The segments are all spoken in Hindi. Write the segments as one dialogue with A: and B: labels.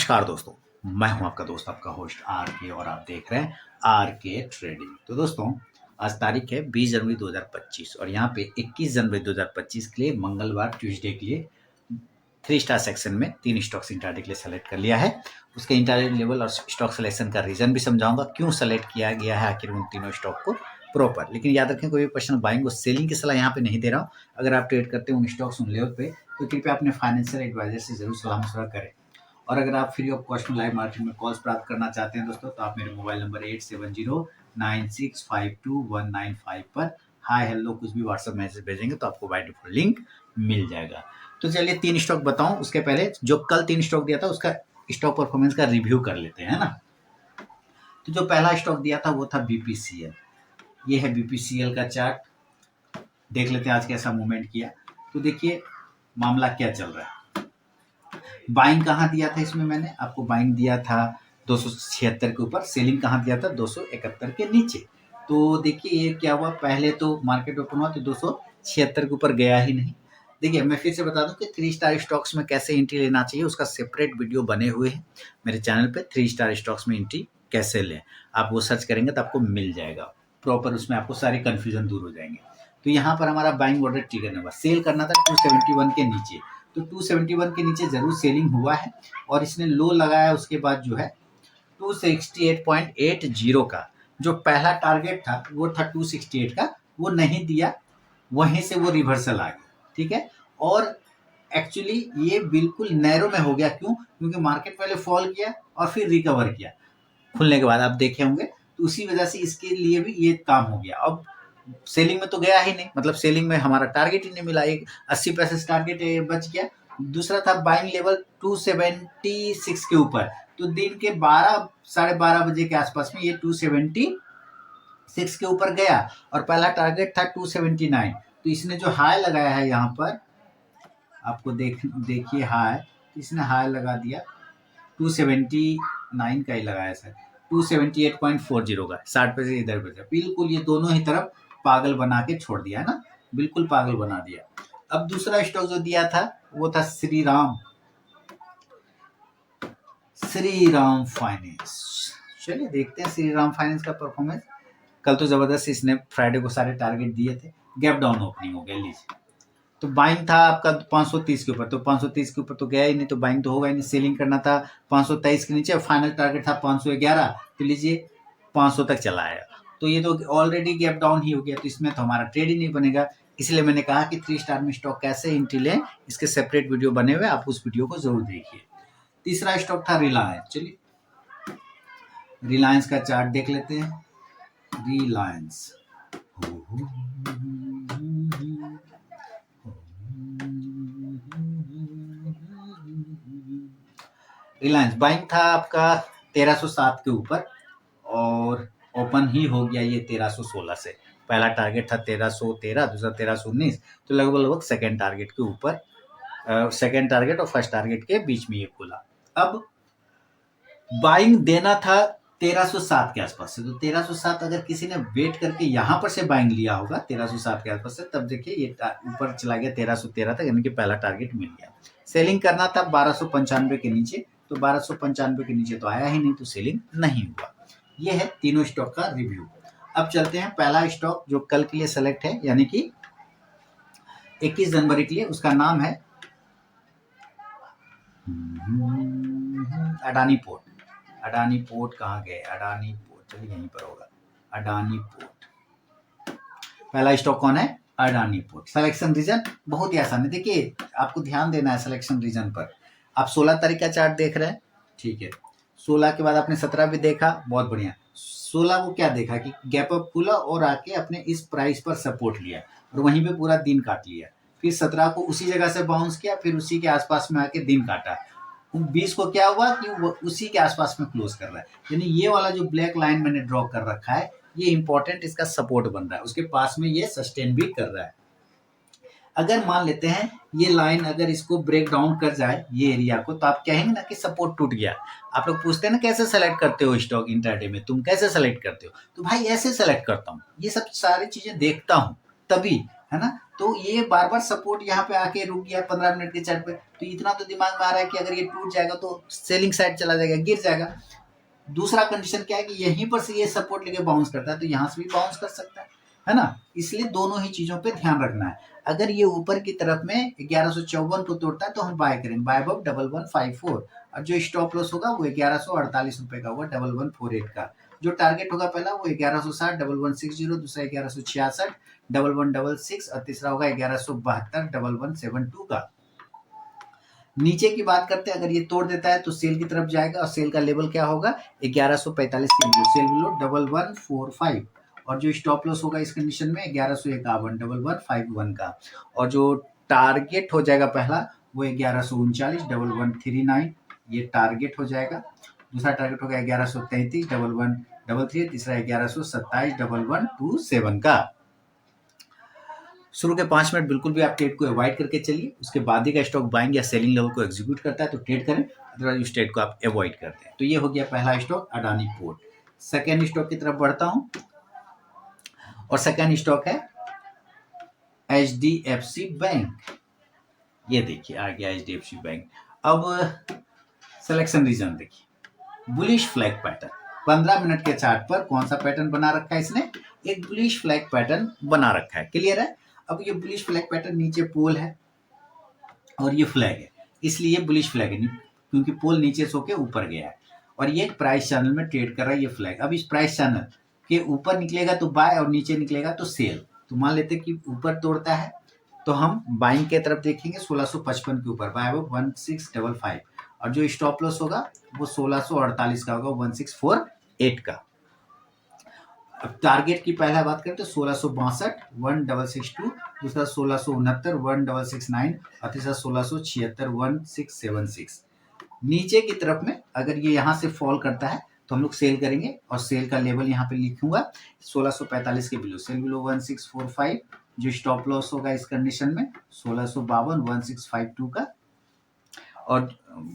A: नमस्कार दोस्तों, मैं हूं आपका दोस्त, आपका होस्ट आर के और आप देख रहे हैं आर के ट्रेडिंग। तो दोस्तों, आज तारीख है 20 जनवरी 2025 और यहाँ पे 21 जनवरी 2025 के लिए मंगलवार ट्यूसडे के लिए 3 स्टार सेक्शन में 3 स्टॉक्स इंट्राडे के लिए सेलेक्ट कर लिया है। उसके इंट्राडे लेवल और स्टॉक सिलेक्शन का रीजन भी समझाऊंगा, क्यों सेलेक्ट किया गया है आखिर उन तीनों स्टॉक को प्रॉपर। लेकिन याद रखें, कोई भी पर्सनल बाइंग और सेलिंग की सलाह यहाँ पे नहीं दे रहा हूँ। अगर आप ट्रेड करते हैं उन स्टॉक्स उन लेवल पे, तो कृपया अपने फाइनेंशियल एडवाइजर से जरूर सलाह मशवरा करें। और अगर आप फ्री ऑफ कॉस्ट में लाइव मार्केट में कॉल्स प्राप्त करना चाहते हैं दोस्तों, तो आप मेरे मोबाइल नंबर 8709652195 पर हाय हेलो कुछ भी व्हाट्सएप मैसेज भेजेंगे तो आपको बाय डिफॉल्ट लिंक मिल जाएगा। तो चलिए 3 स्टॉक बताऊं, उसके पहले जो कल 3 स्टॉक दिया था उसका स्टॉक परफॉर्मेंस का रिव्यू कर लेते हैं, है ना। तो जो पहला स्टॉक दिया था वो था बीपीसीएल। ये है बीपीसीएल का चार्ट, देख लेते हैं आज कैसा मूवमेंट किया। तो देखिए मामला क्या चल रहा है। बाइंग कहाँ दिया था इसमें, मैंने आपको बाइंग दिया था 276 के ऊपर, सेलिंग कहाँ दिया था 271 के नीचे। तो देखिए ये क्या हुआ, पहले तो मार्केट ओपन हुआ तो 276 के ऊपर गया ही नहीं। देखिए मैं फिर से बता दूं कि 3 स्टार स्टॉक्स में कैसे एंट्री लेना चाहिए, उसका सेपरेट वीडियो बने हुए हैं मेरे चैनल पे। 3 स्टार स्टॉक्स में एंट्री कैसे लें, आप वो सर्च करेंगे तो आपको मिल जाएगा प्रॉपर, उसमें आपको सारी कन्फ्यूजन दूर हो जाएंगे। तो यहाँ पर हमारा buying order trigger number sell करना था 271 के नीचे, तो 271 के नीचे जरूर सेलिंग हुआ है और इसने लो लगाया। उसके बाद जो है 268.80 का जो पहला टारगेट था वो था 268 का, वो नहीं दिया, वहीं से वो रिवर्सल आ गया, ठीक है। और एक्चुअली ये बिल्कुल नैरो में हो गया, क्यों? क्योंकि मार्केट पहले फॉल किया और फिर रिकवर किया खुलने के बाद, आप देखे होंगे। तो उसी वजह से इसके लिए भी ये काम हो गया। अब सेलिंग में तो गया ही नहीं, मतलब सेलिंग में हमारा टारगेट ही नहीं मिला, एक 80 पैसे टारगेट बच गया। दूसरा था बाइंग लेवल 276 के ऊपर, तो दिन के 12 साढ़े 12 बजे के आसपास में ये 276 के ऊपर गया और पहला टारगेट था 279। तो इसने जो हाई लगाया है यहाँ पर आपको देखिए हाई, इसने हाई लगा दिया 279 का ही लगाया सर, 278.40 का, 60 पैसे इधर बचा। बिल्कुल ये दोनों ही तरफ पागल बना के छोड़ दिया ना, बिल्कुल पागल बना दिया। अब दूसरा स्टॉक जो दिया था वो था श्रीराम फाइनेंस। चलिए देखते हैं श्रीराम फाइनेंस का परफॉर्मेंस। कल तो जबरदस्त इसने फ्राइडे को सारे टारगेट दिए थे, गैप डाउन ओपनिंग हो गया। लीजिए तो बाइंग था आपका 530 के ऊपर, तो 530 के ऊपर तो गया ही नहीं, तो बाइंग तो होगा ही नहीं। सेलिंग करना था 523 के नीचे, फाइनल टारगेट था 511, तो लीजिए 500 तक चला आया। तो ये तो ऑलरेडी गैप डाउन ही हो गया, तो इसमें तो हमारा ट्रेड ही नहीं बनेगा। इसलिए मैंने कहा कि 3 स्टार में स्टॉक कैसे एंट्री लें, इसके सेपरेट वीडियो बने हुए, आप उस वीडियो को जरूर देखिए। तीसरा स्टॉक था रिलायंस। चलिए रिलायंस का चार्ट देख लेते हैं। रिलायंस बाइंग था आपका 1307 के ऊपर और ओपन ही हो गया ये 1316 से। पहला टारगेट था 1313, दूसरा 1319, तो लगभग सेकेंड टारगेट के ऊपर, सेकेंड टारगेट और फर्स्ट टारगेट के बीच में ये खुला। अब बाइंग देना था 1307 के आसपास से, तो 1307 अगर किसी ने वेट करके यहाँ पर से बाइंग लिया होगा 1307 के आसपास से, तब देखिए ये ऊपर चला गया 1313 तक, यानी कि पहला टारगेट मिल गया। सेलिंग करना था 1295 के नीचे, तो 1295 के नीचे तो आया ही नहीं, तो सेलिंग नहीं हुआ। ये है तीनों स्टॉक का रिव्यू। अब चलते हैं पहला स्टॉक जो कल के लिए सेलेक्ट है, यानी कि 21 जनवरी के लिए, उसका नाम है अडानी पोर्ट। अडानी पोर्ट कहाँ गए, अडानी पोर्ट, चलिए यहीं पर होगा, अडानी पोर्ट। पहला स्टॉक कौन है, अडानी पोर्ट। सिलेक्शन रीजन बहुत ही आसान है, देखिए आपको ध्यान देना है सिलेक्शन रीजन पर। आप 16 तारीख का चार्ट देख रहे हैं, ठीक है। 16 के बाद आपने 17 भी देखा, बहुत बढ़िया। 16 को क्या देखा कि गैप अप खुला और आके अपने इस प्राइस पर सपोर्ट लिया और वहीं पे पूरा दिन काट लिया। फिर 17 को उसी जगह से बाउंस किया, फिर उसी के आसपास में आके दिन काटा। 20 को क्या हुआ कि वो उसी के आसपास में क्लोज कर रहा है, यानी ये वाला जो ब्लैक लाइन मैंने ड्रॉ कर रखा है ये इंपॉर्टेंट, इसका सपोर्ट बन रहा है, उसके पास में ये सस्टेन भी कर रहा है। अगर मान लेते हैं ये लाइन अगर इसको ब्रेक डाउन कर जाए ये एरिया को, तो आप कहेंगे ना कि सपोर्ट टूट गया। आप लोग पूछते हैं ना कैसे सेलेक्ट करते हो स्टॉक इंट्राडे में, तुम कैसे सेलेक्ट करते हो? तो भाई ऐसे सेलेक्ट करता हूँ, ये सब सारी चीजें देखता हूँ, तभी है ना। तो ये बार बार सपोर्ट यहाँ पे आके रुक गया 15 मिनट के चार्ट पे, तो इतना तो दिमाग में आ रहा है कि अगर ये टूट जाएगा तो सेलिंग साइड चला जाएगा, गिर जाएगा। दूसरा कंडीशन क्या है कि यहीं पर से ये सपोर्ट लेके बाउंस करता है, तो यहाँ से भी बाउंस कर सकता है ना। इसलिए दोनों ही चीजों पे ध्यान रखना है। अगर ये ऊपर की तरफ में 1154 को तोड़ता है तो हम बाय करेंगे, बाय अबाउट 1154, और जो स्टॉप लॉस होगा वो 1148 रुपए का होगा 1148 का। जो टारगेट होगा पहला वो 1160 1160, दूसरा 1166 1166, और तीसरा होगा 1172 1172 का। नीचे की बात करते हैं, अगर ये तोड़ देता है तो सेल की तरफ जाएगा, और सेल का लेवल क्या होगा 1145 के लिए, सेल बिलो 1145, और जो स्टॉप लॉस होगा इस कंडीशन में 1151 1151 का, और जो टारगेट हो जाएगा पहला वो 1139 1139, ये टारगेट हो जाएगा। दूसरा टारगेट होगा 1133 1133, तीसरा 1127 1127 का। शुरू के 5 मिनट बिल्कुल भी आप ट्रेड को अवॉइड करके चलिए, उसके बाद ही का स्टॉक बाइंग या सेलिंग लेवल को एग्जीक्यूट करता है तो ट्रेड करें, अदरवाइज उस ट्रेड को आप अवॉइड करते हैं। तो ये हो गया पहला stock Adani port. Second stock की तरफ बढ़ता हूं, और सेकेंड स्टॉक है HDFC बैंक। ये देखिए आ गया HDFC बैंक। अब सिलेक्शन रीजन देखिए, बुलिश फ्लैग पैटर्न 15 मिनट के चार्ट पर कौन सा पैटर्न बना रखा है इसने, एक बुलिश फ्लैग पैटर्न बना रखा है, क्लियर है। अब ये बुलिश फ्लैग पैटर्न, नीचे पोल है और ये फ्लैग है, इसलिए बुलिश फ्लैग है क्योंकि पोल नीचे सो के ऊपर गया है, और ये एक प्राइस चैनल में ट्रेड कर रहा है ये फ्लैग। अब इस प्राइस चैनल के ऊपर निकलेगा तो बाय, और नीचे निकलेगा तो सेल। तो मान लेते कि ऊपर तोड़ता है तो हम बाइंग के तरफ देखेंगे 1655 के ऊपर, बाय वो 1655, और जो स्टॉप लॉस होगा वो 1648 का होगा 1648 का। अब टारगेट की पहला बात करें तो 1662 1662, दूसरा 1669 1669, और तीसरा 1676 1676। नीचे की तरफ में अगर ये यहाँ से फॉल करता है तो हम लोग सेल करेंगे, और सेल का लेवल यहाँ पे लिखूंगा 1645 के बिलो, सेल बिलो 1645। जो स्टॉप लॉस होगा इस कंडीशन में 1652 1652 का, और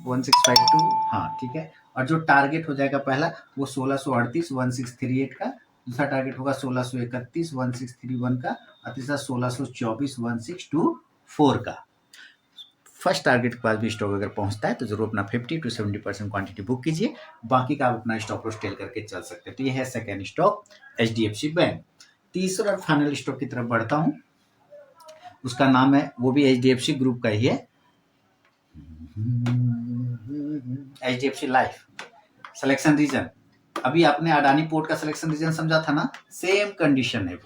A: 1652, हाँ ठीक है। और जो टारगेट हो जाएगा पहला वो 1638 1638 का, दूसरा टारगेट होगा 1631 1631 का, और तीसरा 1624 1624 का। फर्स्ट टारगेट के पास भी स्टॉक अगर पहुंचता है तो जरूर अपना 50 to 70% क्वांटिटी बुक कीजिए, बाकी का आप अपना स्टॉक लॉस टेल करके चल सकते हैं। तो ये है सेकेंड स्टॉक HDFC बैंक। तीसरा और फाइनल स्टॉक की तरफ बढ़ता हूं, उसका नाम है, वो भी HDFC ग्रुप का ही है, HDFC लाइफ। सिलेक्शन रीजन, अभी आपने अडानी पोर्ट का सिलेक्शन रीजन समझा था ना, सेम कंडीशन है,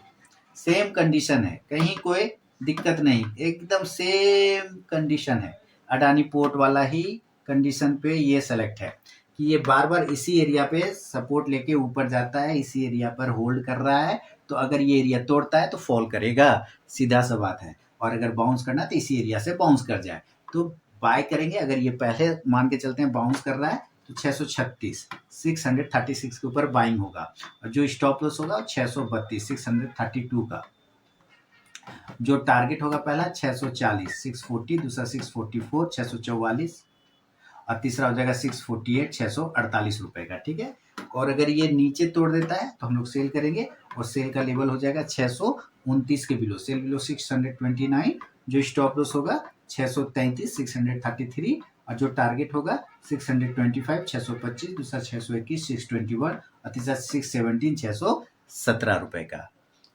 A: सेम कंडीशन है, कहीं कोई दिक्कत नहीं, एकदम सेम कंडीशन है। अडानी पोर्ट वाला ही कंडीशन पे ये सेलेक्ट है कि ये बार बार इसी एरिया पे सपोर्ट लेके ऊपर जाता है, इसी एरिया पर होल्ड कर रहा है, तो अगर ये एरिया तोड़ता है तो फॉल करेगा, सीधा सा बात है, और अगर बाउंस करना है तो इसी एरिया से बाउंस कर जाए तो बाय करेंगे। अगर ये पहले मान के चलते हैं बाउंस कर रहा है तो 636 636 के ऊपर बाइंग होगा, और जो स्टॉप लॉस होगा 632 632 का। जो टारगेट होगा पहला 640 640, दूसरा 644 644, और तीसरा हो जाएगा 648 648 रुपए का, ठीक है। और अगर ये नीचे तोड़ देता है तो हम लोग सेल करेंगे, और सेल का लेवल हो जाएगा 629 के बिलो, सेल बिलो 629। जो स्टॉप लॉस होगा 633 633, और जो टारगेट होगा 625 625, दूसरा 621 621, और तीसरा 617 617 रुपए का।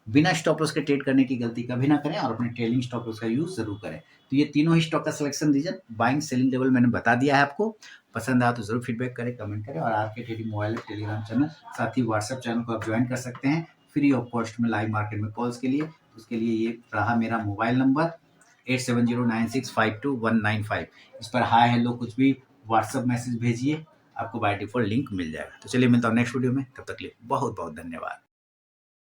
A: बिना स्टॉप लॉस के ट्रेड करने की गलती कभी ना करें, और अपने ट्रेलिंग स्टॉप लॉस का यूज जरूर करें। तो ये तीनों ही स्टॉक का selection reason, buying selling level मैंने बता दिया है आपको। पसंद आया तो जरूर फीडबैक करें, कमेंट करें, और आपके ट्रेडिंग मोबाइल टेलीग्राम चैनल, साथ ही व्हाट्सएप चैनल को आप ज्वाइन कर सकते हैं फ्री ऑफ कॉस्ट में लाइव मार्केट में कॉल्स के लिए। उसके लिए ये रहा मेरा मोबाइल नंबर 8709652195। इस पर हाय हेलो कुछ भी व्हाट्सएप मैसेज भेजिए, आपको बाय डिफॉल्ट लिंक मिल जाएगा। तो चलिए मिलता हूँ नेक्स्ट वीडियो में, तब तक के लिए बहुत बहुत धन्यवाद।